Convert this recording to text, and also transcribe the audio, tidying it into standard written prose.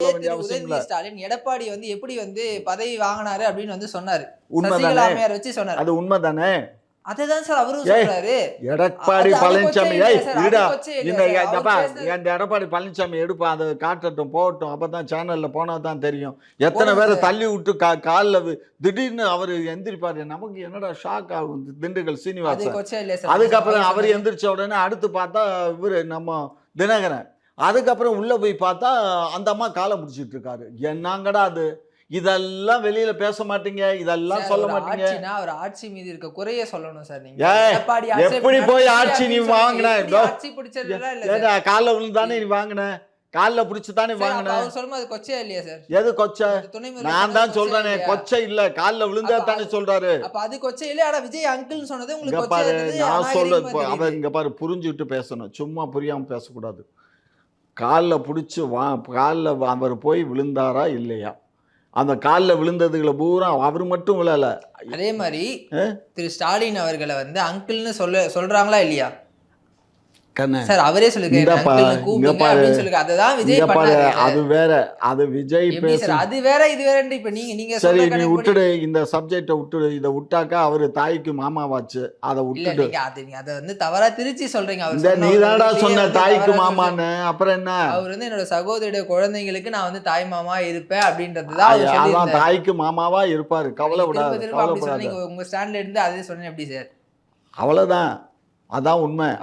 சொல்ல வேண்டிய திரு அவசியம் இல்ல. உதயநிதி ஸ்டாலின் எடப்பாடி வந்து எப்படி வந்து பதவி வாங்கினாரு அப்படின்னு வந்து சொன்னாரு. சசிகலா உண்மைதானே? அம்மையார் வச்சு சொன்னாரு. அது உண்மைதானே? அதேதான் சார் அவரும் ஏய் சொல்றாரு. எடப்பாடி அது கொச்சை பழனிசாமி இல்லையா ஏய் சார்? அது இருடா. கொச்சை இல்லையா இந்த சார்? அவர் எப்பா பேசுனது இந்த எடப்பாடி பழனிசாமி எடுப்பா அதை காட்டட்டும் போகட்டும். அப்பதான் சேனல்ல போனா தான் தெரியும். எத்தனை போடுங்க பேரை சார். தள்ளி விட்டு காலில் திடீர்னு அவர் எந்திரிப்பாரு. நமக்கு என்னடா ஷாக் ஆகும். திண்டுக்கல் அது சீனிவாசன். கொச்சை இல்லையா சார்? அதுக்கப்புறம் அவர் அவர் சொன்னது. எந்திரிச்ச உடனே அடுத்து பார்த்தா இவரு நம்ம தினகரன். அதுக்கப்புறம் உள்ள போய் பார்த்தா அந்த அம்மா காலை பிடிச்சிட்டு இருக்காரு. என்னங்கடா அது? இதெல்லாம் வெளியில பேச மாட்டீங்க. இதெல்லாம் சார் சொல்ல ஒரு மாட்டீங்க. ஆட்சினா ஒரு ஆட்சி மீது இருக்க குறைய சொல்லணும் சார் நீங்க. ஏய் எடப்பாடி ஆட்சி எப்படி போய் நடந்துச்சு ஆட்சி நீ அப்படின்னு வாங்கின? சொல்லுங்க. எப்படி ஆட்சி பிடிச்சதுலாம் இல்ல சார். ஏடா காலில் விழுந்தானே நீ வாங்கின. காலில் பிடிச்சி தானே சார் அப்ப வாங்கின. அவர் சொல்லும்போது அது கொச்சையா இல்லையா சார்? எது கொச்சை? துணை முதல்வர் நான் சொன்னது தான் கொச்சையா சொல்றேனே இல்லையா? கொச்சை இல்ல. காலில் விழுந்தா அப்ப தானே சொல்றாரு. அப்ப அது கொச்சை இல்ல. ஆனா விஜய் அங்கிள்னு சொன்னது இங்க உங்களுக்கு கொச்சையா பாரு இருந்தது. நான் சொல்ல அநாகரிகமா அவர் தெரியுது. இங்க பாரு புரிஞ்சுட்டு பேசணும். சும்மா புரியாம பேசக்கூடாது. காலில் பிடிச்சி காலில் அவர் போய் விழுந்தாரா இல்லையா? அந்த காலில் விழுந்ததுகளை பூரா அவர் மட்டும் விழல. அதே மாதிரி திரு ஸ்டாலின் அவர்களை வந்து அங்கிள்னு சொல்றாங்களா இல்லையா? சார் அவரே சொல்லிருக்காரு. அததான் விஜய் பண்ணாரு. அது வேற. அது விஜய் பேச. அது வேற இது வேற. இப்ப நீங்க சரி நீ விட்டுடு. இந்த சப்ஜெக்ட விட்டுடு. இதை விட்டாக்கா அவரு தாய்க்கு மாமாவாச்சு. அதை விட்டுடு. அத வந்து தவறா திருச்சி சொல்றீங்க. அவர் நீ தாடா சொன்ன தாய்க்கு மாமான்னு. அப்புறம் என்ன? அவர் வந்து என்னோட சகோதரியோட குழந்தைங்களுக்கு நான் வந்து தாய் மாமா இருப்பேன் அப்படின்றதுதான் அவர் சொல்லியிருந்தாரு. தாய்க்கு மாமாவா இருப்பாரு. கவலைப்படாத. உங்க ஸ்டாண்ட்ல இருந்து அதே சொன்னேன் எப்படி சார்? அவ்வளவுதான். அதான் உண்மை.